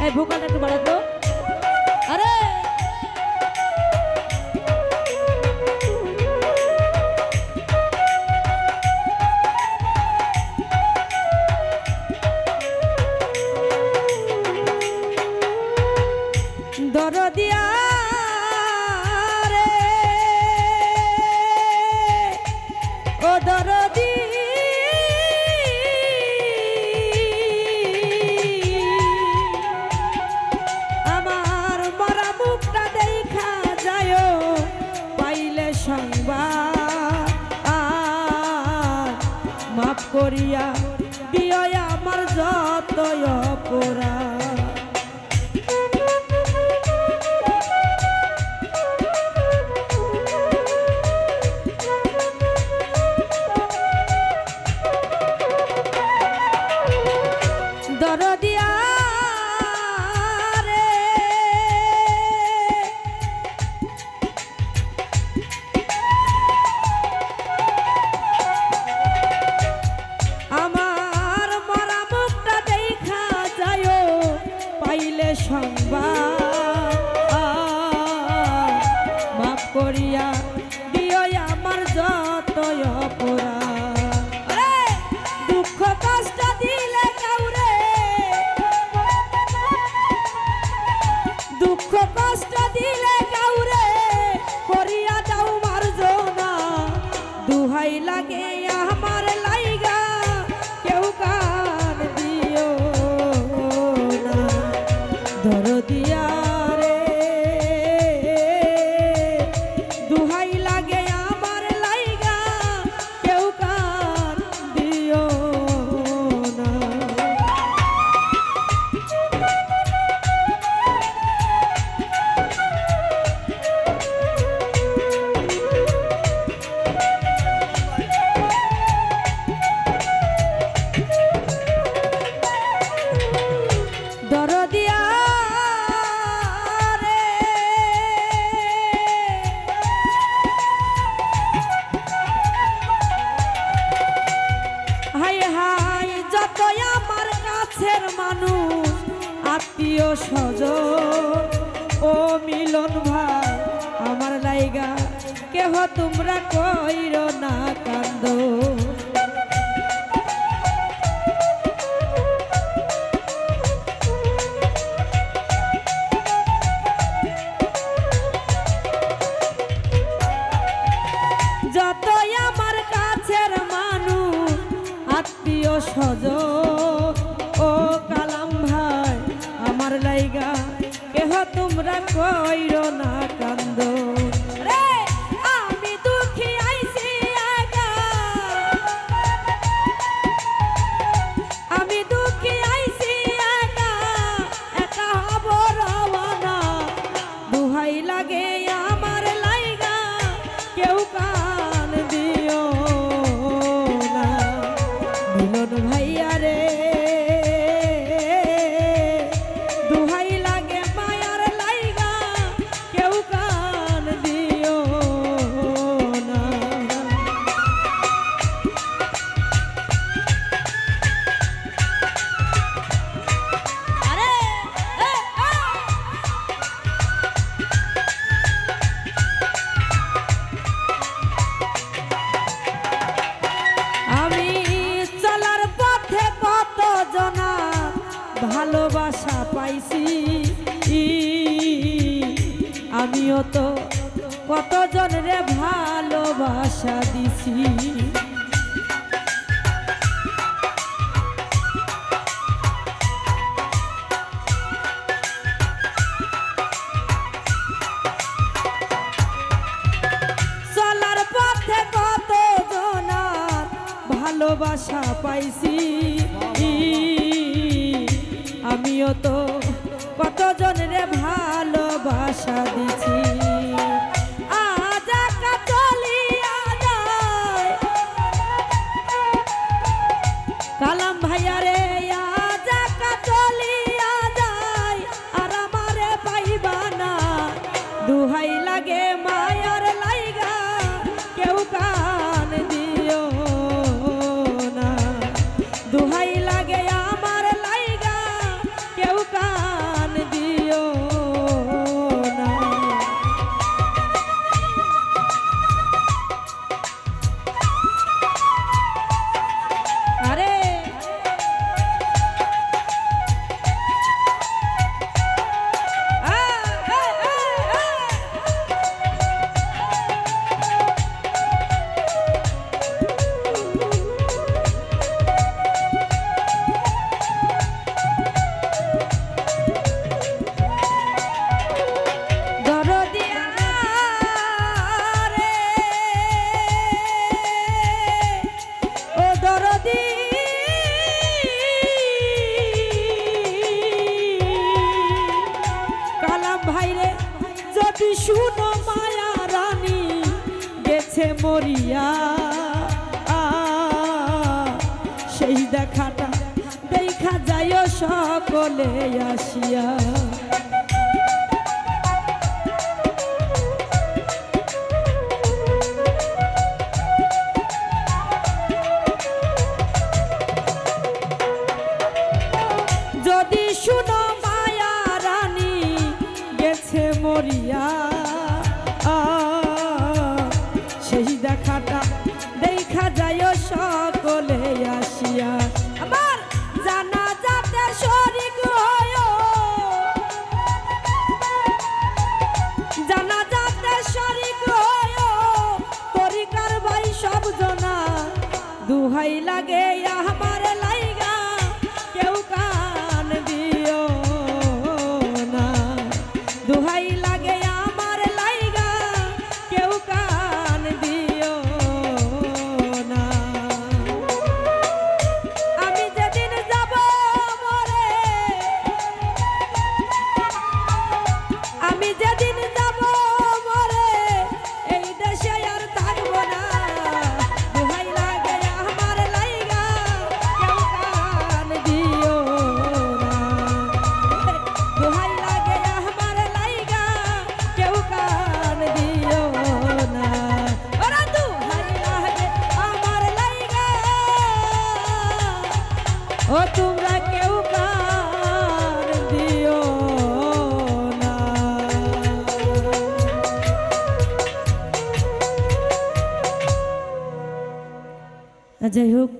এই ভোকালটা একটু বাড়াতো। আরে দরদিয়া রে ও দরদি আমার মরা মুখটা দেখা যায় পাইলে সংবাদ মাফ করিয়া দিও আমার যত অপরাধ। দরদিয়া রে আমার মরা মুখটা দেখা যায় পাইলে সংবাদ মাফ করিয়া দিও আমার যত অপরাধ। দুঃখ কষ্ট দিলে কাউরে দুঃখ কষ্ট দিলে কাউরে করিয়া দাও মার্জনা দুহাই লাগে আমার লাইগা কেউ কান দিও না। দরদিয়া রে দুহাই লাগে আমার লাইগা কেউ কান দিও না। দরদিয়া রে হাই হাই যত আমার কাছের মানুষ আত্মীয় স্বজন ও মিলন ভাই আমার লাইগা কেহ তোমরা কইরো না কান্দ। যতই আমার কাছের মানুষ আত্মীয় স্বজন ও কালাম ভাই আমার লাইগা কেহ তোমরা কইরো না কান্দ। আমি দুঃখী আইছি একা আমি দুঃখী আইছি একা একা হব রওনা দুহাই লাগে আমার লাইগা কেউ কান দিও না। মিলন ভাইয়া রে দুহাই লাগে মায়ার লাইগা কেউ কান দিও না। আরে আমি চলার পথে কত জনা ভালোবাসা পাইছি আমিও তো কত জনরে ভালোবাসা দিছি। চলার পথে কত জনার ভালোবাসা পাইছি আমিও তো কত জনরে ভালোবাসা দিছি। আজ একা চলিয়া যায় কালাম ভাইয়া রে আজ একা চলিয়া যায় আর আমারে পাইবা না দুহাই লাগে মায়ার লাইগা কেউ কান দিও না দুহাই লাগে শুনো মায়া রানী গেছে মরিয়া, সেই দেখাটা দেখা যায় সকলে আসিয়া। যদি শুনো মায়া রানী গেছে মরিয়া, সেই দেখাটা দেখা যায় সকলে আসিয়া। আমার জানাজাতে শরীক হয়ো, জানাজাতে শরীক হয়ো, তরিকার ভাই সব জনা, দুহাই লাগে আমার লাইগা কেউ কান দিও না, দুহাই লাগে আমার লাইগা কেউ কান দিও না। আমি যেদিন যাব মরে, আমি যেদিন যাব মরে, এই দেশে আর থাকবো না, দুহাই লাগে আমার লাইগা কেউ কান দিও না, দুহাই লাগে আমার লাইগা কেউ কান দিও না, ওরা দুহাই লাগে আমার লাইগা, ও তোমরা কেউ কান দিও না। যাই হোক,